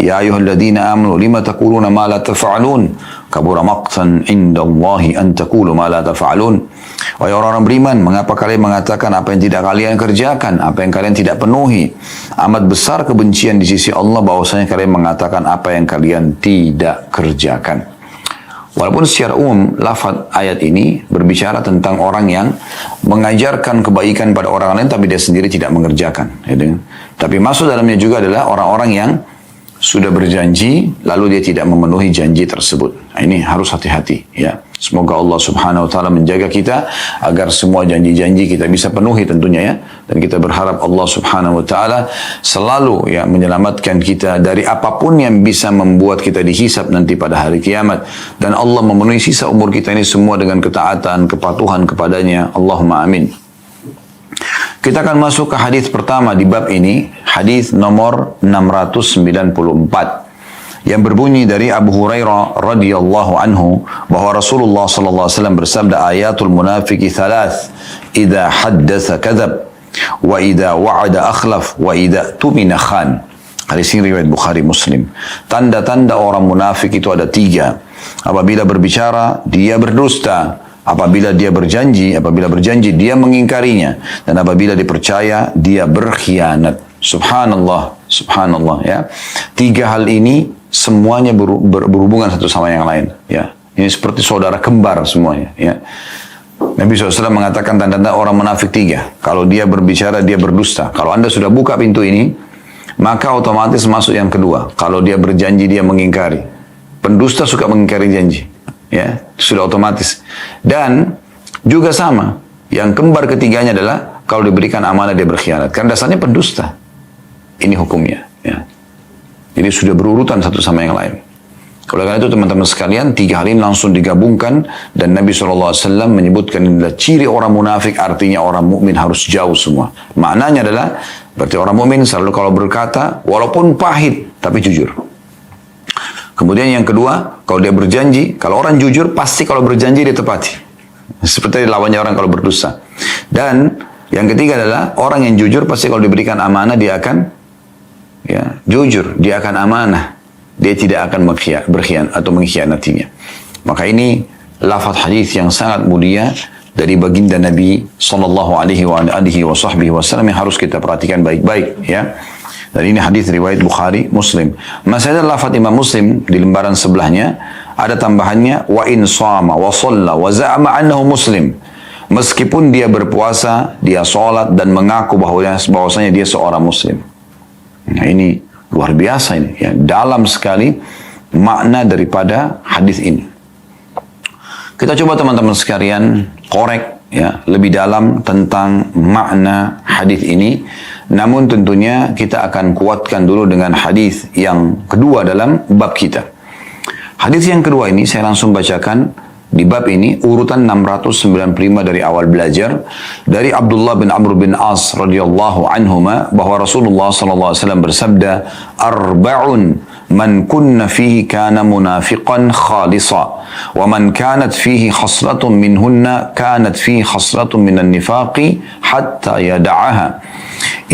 Ya ayyuhalladzina amanu lima taquluna ma la taf'alun kabura maqtan indallahi an taqulu ma la taf'alun. Wahai orang-orang beriman, mengapa kalian mengatakan apa yang tidak kalian kerjakan, apa yang kalian tidak penuhi? Amat besar kebencian di sisi Allah bahwasanya kalian mengatakan apa yang kalian tidak kerjakan. Walaupun secara umum lafaz ayat ini berbicara tentang orang yang mengajarkan kebaikan pada orang lain tapi dia sendiri tidak mengerjakan. Tapi maksud dalamnya juga adalah orang-orang yang sudah berjanji lalu dia tidak memenuhi janji tersebut. Nah, ini harus hati-hati ya. Semoga Allah Subhanahu wa taala menjaga kita agar semua janji-janji kita bisa penuhi tentunya ya. Dan kita berharap Allah Subhanahu wa taala selalu ya menyelamatkan kita dari apapun yang bisa membuat kita dihisab nanti pada hari kiamat, dan Allah memenuhi sisa umur kita ini semua dengan ketaatan, kepatuhan kepadanya. Allahumma amin. Kita akan masuk ke hadis pertama di bab ini, hadis nomor 694 yang berbunyi dari Abu Hurairah radhiyallahu anhu bahwa Rasulullah sallallahu alaihi wasallam bersabda, ayatul munafiqi thalath, idza haddatsa kadzab wa idza wa'ada akhlaf wa idza tumina khan. Hadis ini riwayat Bukhari Muslim. Tanda-tanda orang munafik itu ada 3. Apabila berbicara dia berdusta, apabila berjanji dia mengingkarinya, dan apabila dipercaya dia berkhianat. Subhanallah, subhanallah ya. 3 hal ini semuanya berhubungan satu sama yang lain ya. Ini seperti saudara kembar semuanya ya. Nabi SAW mengatakan tanda-tanda orang munafik 3. Kalau dia berbicara dia berdusta. Kalau Anda sudah buka pintu ini, maka otomatis masuk yang kedua. Kalau dia berjanji dia mengingkari. Pendusta suka mengingkari janji ya, sudah otomatis. Dan juga sama, yang kembar ketiganya adalah kalau diberikan amanah dia berkhianat. Karena dasarnya pendusta. Ini hukumnya ya. Jadi sudah berurutan satu sama yang lain. Oleh karena itu teman-teman sekalian, 3 hal ini langsung digabungkan, dan Nabi SAW menyebutkan adalah ciri orang munafik, artinya orang mukmin harus jauh semua. Maknanya adalah berarti orang mukmin selalu kalau berkata walaupun pahit tapi jujur. Kemudian yang kedua, kalau dia berjanji, kalau orang jujur pasti kalau berjanji dia tepati. Seperti lawannya orang kalau berdosa. Dan yang ketiga adalah orang yang jujur pasti kalau diberikan amanah dia akan ya, jujur, dia akan amanah. Dia tidak akan berkhianat atau mengkhianatinya. Maka ini lafaz hadis yang sangat mulia dari baginda Nabi sallallahu alaihi wasallam yang harus kita perhatikan baik-baik ya. Dan ini hadis riwayat Bukhari Muslim. Masalah lafaz Imam Muslim di lembaran sebelahnya ada tambahannya wa in shama wa shalla wa za'ama annahu muslim. Meskipun dia berpuasa, dia sholat dan mengaku bahwasanya dia seorang muslim. Nah ini luar biasa ini ya, dalam sekali makna daripada hadis ini. Kita coba teman-teman sekalian korek ya lebih dalam tentang makna hadis ini. Namun tentunya kita akan kuatkan dulu dengan hadis yang kedua dalam bab kita. Hadis yang kedua ini saya langsung bacakan di bab ini urutan 695 dari awal belajar, dari Abdullah bin Amr bin As radhiyallahu anhuma bahwa Rasulullah sallallahu alaihi wasallam bersabda, arba'un man kunna fihi kana munafiqan khalisa wa man kanat fihi khaslatun minhunna kanat fihi khaslatun minan nifaqi hatta yada'aha.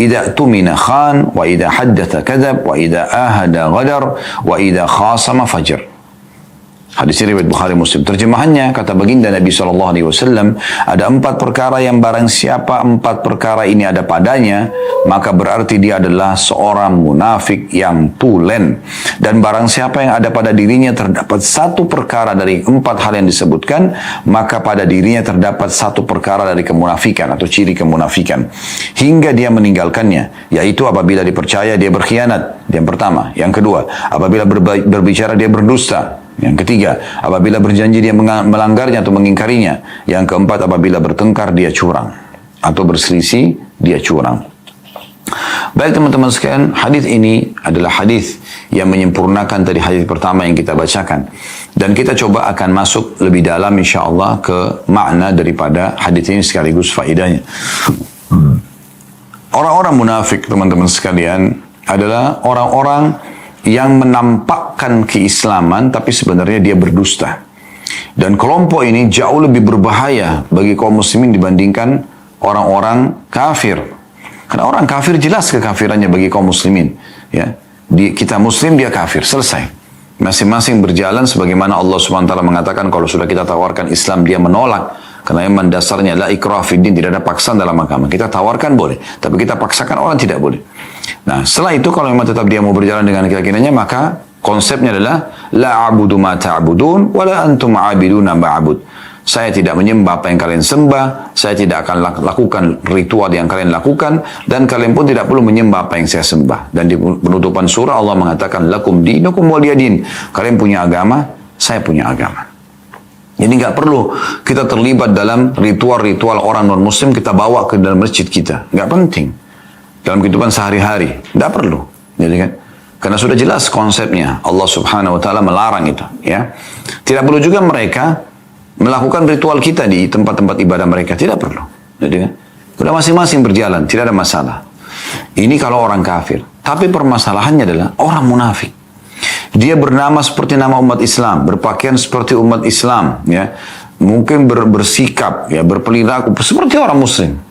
Idza tumina khan wa idza haddatha kadzab wa idza ahada ghadar wa idza khasama fajr. Hadis riwayat Bukhari Muslim. Terjemahannya, kata baginda Nabi SAW, ada 4 perkara yang barang siapa 4 perkara ini ada padanya, maka berarti dia adalah seorang munafik yang tulen. Dan barang siapa yang ada pada dirinya terdapat 1 perkara dari 4 hal yang disebutkan, maka pada dirinya terdapat 1 perkara dari kemunafikan atau ciri kemunafikan. Hingga dia meninggalkannya, yaitu apabila dipercaya dia berkhianat. Yang pertama. Yang kedua, apabila berbicara dia berdusta. Yang ketiga, apabila berjanji dia melanggarnya atau mengingkarinya. Yang keempat, apabila bertengkar dia curang atau berselisih dia curang. Baik teman-teman sekalian, hadis ini adalah hadis yang menyempurnakan tadi hadis pertama yang kita bacakan. Dan kita coba akan masuk lebih dalam insyaAllah ke makna daripada hadis ini sekaligus faedahnya. Orang-orang munafik teman-teman sekalian adalah orang-orang yang menampakkan keislaman tapi sebenarnya dia berdusta. Dan kelompok ini jauh lebih berbahaya bagi kaum muslimin dibandingkan orang-orang kafir. Karena orang kafir jelas kekafirannya bagi kaum muslimin, ya. Kita muslim, dia kafir. Selesai. Masing-masing berjalan sebagaimana Allah SWT mengatakan kalau sudah kita tawarkan Islam, dia menolak. Karena iman dasarnya la ikrah fiddin, tidak ada paksaan dalam agama. Kita tawarkan boleh, tapi kita paksakan orang tidak boleh. Nah, setelah itu kalau memang tetap dia mau berjalan dengan keyakinannya, maka konsepnya adalah la a'budu ma ta'budun wa la antum 'abiduna ma a'bud. Saya tidak menyembah apa yang kalian sembah, saya tidak akan lakukan ritual yang kalian lakukan, dan kalian pun tidak perlu menyembah apa yang saya sembah. Dan di penutupan surah Allah mengatakan lakum dinukum waliyadin. Kalian punya agama, saya punya agama. Jadi nggak perlu kita terlibat dalam ritual-ritual orang non-muslim, kita bawa ke dalam masjid kita. Nggak penting. Dalam kehidupan sehari-hari. Nggak perlu. Jadi kan? Karena sudah jelas konsepnya. Allah Subhanahu Wa Taala melarang itu. Ya. Tidak perlu juga mereka melakukan ritual kita di tempat-tempat ibadah mereka. Tidak perlu. Jadi kan? Sudah masing-masing berjalan. Tidak ada masalah. Ini kalau orang kafir. Tapi permasalahannya adalah orang munafik. Dia bernama seperti nama umat Islam, berpakaian seperti umat Islam, ya, mungkin bersikap, ya, berperilaku seperti orang Muslim.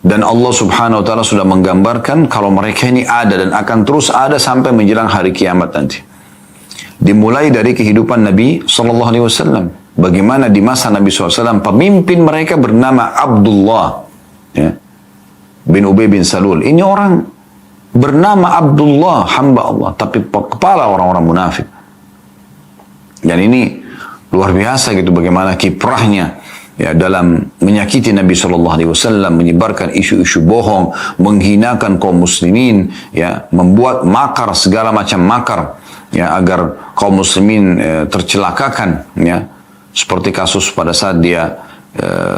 Dan Allah Subhanahu Wa Taala sudah menggambarkan kalau mereka ini ada dan akan terus ada sampai menjelang hari kiamat nanti. Dimulai dari kehidupan Nabi Sallallahu Alaihi Wasallam, bagaimana di masa Nabi SAW pemimpin mereka bernama Abdullah, ya, bin Ubay bin Salul. Ini orang bernama Abdullah, hamba Allah, tapi kepala orang-orang munafik. Dan ini luar biasa gitu bagaimana kiprahnya, ya, dalam menyakiti Nabi SAW, menyebarkan isu-isu bohong, menghinakan kaum muslimin, ya, membuat makar, segala macam makar, ya, agar kaum muslimin tercelakakan, ya, seperti kasus pada saat dia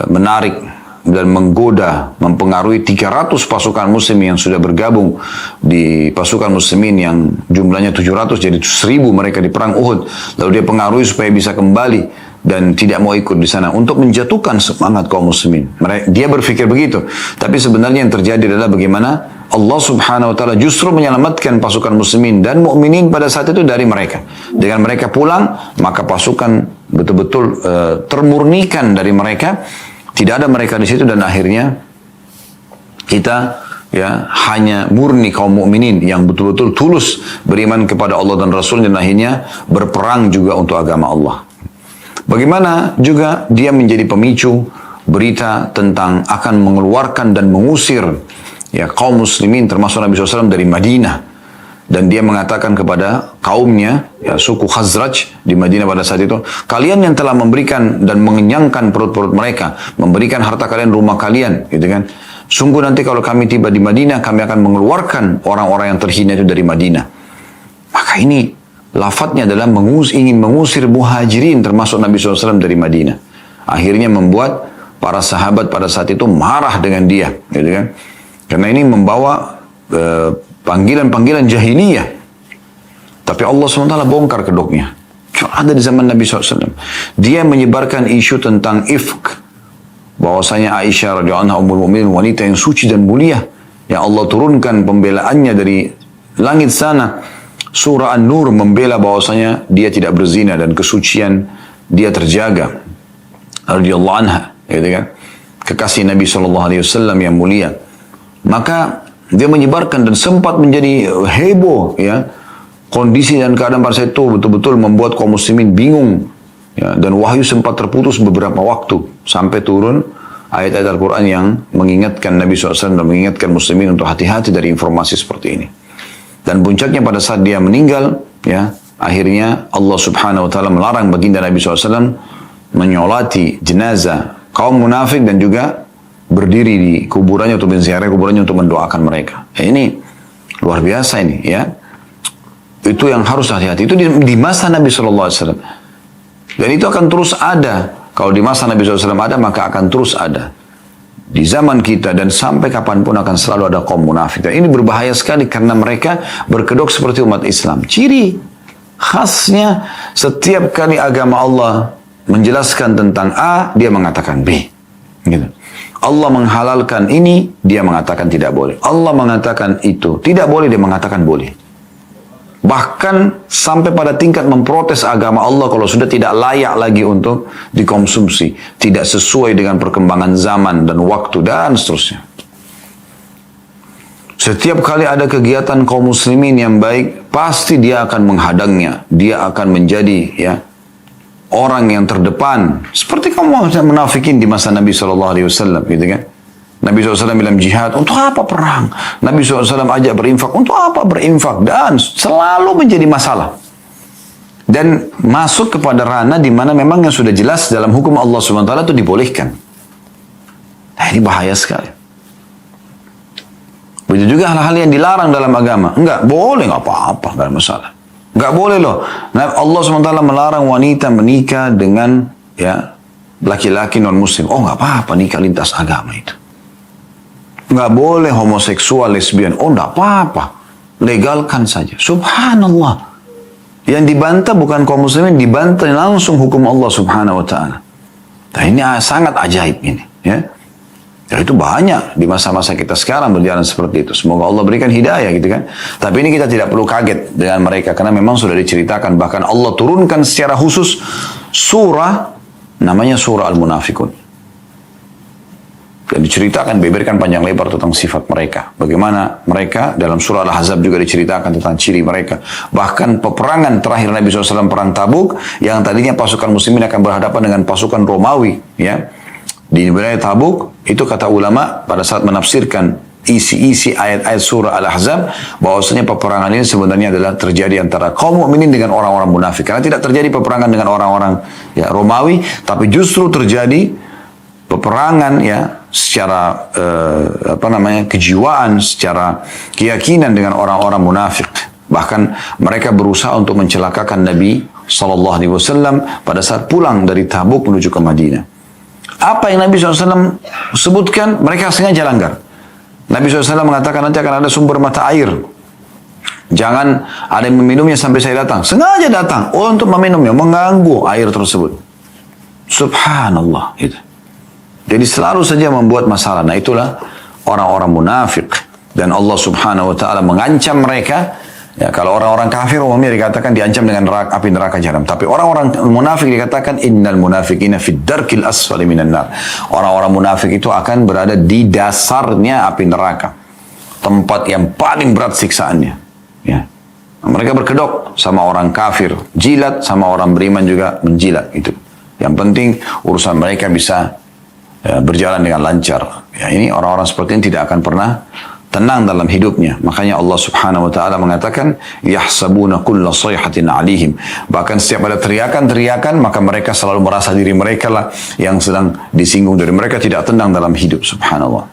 menarik dan menggoda, mempengaruhi 300 pasukan muslim yang sudah bergabung di pasukan muslimin yang jumlahnya 700 jadi 1000 mereka di perang Uhud. Lalu dia pengaruhi supaya bisa kembali dan tidak mau ikut di sana untuk menjatuhkan semangat kaum muslimin. Dia berpikir begitu. Tapi sebenarnya yang terjadi adalah bagaimana Allah Subhanahu Wa Taala justru menyelamatkan pasukan muslimin dan mukminin pada saat itu dari mereka. Dengan mereka pulang, maka pasukan betul-betul termurnikan dari mereka. Tidak ada mereka di situ dan akhirnya kita, ya, hanya murni kaum mukminin yang betul-betul tulus beriman kepada Allah dan Rasul dan akhirnya berperang juga untuk agama Allah. Bagaimana juga dia menjadi pemicu berita tentang akan mengeluarkan dan mengusir, ya, kaum muslimin termasuk Nabi SAW dari Madinah. Dan dia mengatakan kepada kaumnya, ya, suku Khazraj di Madinah pada saat itu, kalian yang telah memberikan dan mengenyangkan perut-perut mereka, memberikan harta kalian, rumah kalian, gitu kan. Sungguh nanti kalau kami tiba di Madinah, kami akan mengeluarkan orang-orang yang terhina itu dari Madinah. Maka ini lafadznya adalah ingin mengusir muhajirin termasuk Nabi SAW dari Madinah. Akhirnya membuat para sahabat pada saat itu marah dengan dia, gitu kan. Karena ini membawa panggilan-panggilan jahiliyah. Tapi Allah SWT bongkar kedoknya. Ada di zaman Nabi SAW. Dia menyebarkan isu tentang ifk. Bahwasanya Aisyah radhiyallahu anha ummul mukminin, wanita yang suci dan mulia, yang Allah turunkan pembelaannya dari langit sana. Surah An-Nur membela bahwasanya dia tidak berzina dan kesucian dia terjaga. Radhiyallahu anha, gitu kan? Kekasih Nabi SAW yang mulia. Maka dia menyebarkan dan sempat menjadi heboh, ya, kondisi dan keadaan pada saat itu betul-betul membuat kaum muslimin bingung, ya, dan wahyu sempat terputus beberapa waktu sampai turun ayat-ayat Al-Quran yang mengingatkan Nabi SAW dan mengingatkan muslimin untuk hati-hati dari informasi seperti ini. Dan puncaknya pada saat dia meninggal, ya, akhirnya Allah Subhanahu Wa Taala melarang baginda Nabi SAW menyolati jenazah kaum munafik dan juga berdiri di kuburannya untuk menziarahi kuburannya untuk mendoakan mereka. Ini luar biasa ini, ya. Itu yang harus hati-hati. Itu di masa Nabi SAW. Dan itu akan terus ada. Kalau di masa Nabi SAW ada, maka akan terus ada. Di zaman kita dan sampai kapanpun akan selalu ada kaum munafik. Dan ini berbahaya sekali karena mereka berkedok seperti umat Islam. Ciri khasnya setiap kali agama Allah menjelaskan tentang A, dia mengatakan B. Gitu. Allah menghalalkan ini, dia mengatakan tidak boleh. Allah mengatakan itu tidak boleh, dia mengatakan boleh. Bahkan sampai pada tingkat memprotes agama Allah kalau sudah tidak layak lagi untuk dikonsumsi, tidak sesuai dengan perkembangan zaman dan waktu dan seterusnya. Setiap kali ada kegiatan kaum muslimin yang baik, pasti dia akan menghadangnya. Dia akan menjadi ya orang yang terdepan. Seperti kaum munafikin di masa Nabi SAW, gitu kan? Nabi SAW bilang jihad, untuk apa perang? Nabi SAW ajak berinfak, untuk apa berinfak? Dan selalu menjadi masalah. Dan masuk kepada ranah di mana memang yang sudah jelas dalam hukum Allah SWT itu dibolehkan. Nah, ini bahaya sekali. Begitu juga hal-hal yang dilarang dalam agama. Enggak, boleh, enggak apa-apa, enggak ada masalah. Enggak boleh loh. Nah, Allah SWT melarang wanita menikah dengan ya laki-laki non-muslim. Oh, enggak apa-apa nikah lintas agama itu. Enggak boleh homoseksual, lesbian. Oh, enggak apa-apa. Legalkan saja. Subhanallah. Yang dibantah bukan kaum muslimin, dibantah langsung hukum Allah Subhanahu wa taala. Nah, ini sangat ajaib ini, ya. Ya, itu banyak di masa-masa kita sekarang berjalan seperti itu. Semoga Allah berikan hidayah gitu kan. Tapi ini kita tidak perlu kaget dengan mereka karena memang sudah diceritakan. Bahkan Allah turunkan secara khusus surah namanya surah Al-Munafikun. Dan diceritakan, beberkan panjang lebar tentang sifat mereka. Bagaimana mereka dalam surah Al-Ahzab juga diceritakan tentang ciri mereka. Bahkan peperangan terakhir Nabi SAW perang Tabuk yang tadinya pasukan muslimin akan berhadapan dengan pasukan Romawi, ya. Di wilayah Tabuk, itu kata ulama pada saat menafsirkan isi-isi ayat-ayat surah Al-Ahzab, bahwasanya peperangan ini sebenarnya adalah terjadi antara kaum mukminin dengan orang-orang munafik. Karena tidak terjadi peperangan dengan orang-orang ya Romawi, tapi justru terjadi peperangan ya secara kejiwaan, secara keyakinan dengan orang-orang munafik. Bahkan mereka berusaha untuk mencelakakan Nabi SAW pada saat pulang dari Tabuk menuju ke Madinah. Apa yang Nabi SAW sebutkan, mereka sengaja langgar. Nabi SAW mengatakan nanti akan ada sumber mata air. Jangan ada yang meminumnya sampai saya datang. Sengaja datang untuk meminumnya, mengganggu air tersebut. Subhanallah. Gitu. Jadi selalu saja membuat masalah. Nah, itulah orang-orang munafik. Dan Allah Subhanahu wa ta'ala mengancam mereka. Ya, kalau orang-orang kafir umumnya dikatakan diancam dengan api neraka jahanam. Tapi orang-orang munafik dikatakan innal munafiqina fid darkil asfali minan nar. Orang-orang munafik itu akan berada di dasarnya api neraka. Tempat yang paling berat siksaannya. Ya. Mereka berkedok sama orang kafir, jilat, sama orang beriman juga menjilat. Itu. Yang penting urusan mereka bisa berjalan dengan lancar. Ya, ini orang-orang seperti ini tidak akan pernah tenang dalam hidupnya. Makanya Allah Subhanahu wa taala mengatakan yahsabuna kulla sayhatin alihim. Bahkan setiap ada teriakan-teriakan, maka mereka selalu merasa diri mereka lah yang sedang disinggung, dari mereka tidak tenang dalam hidup. Subhanallah.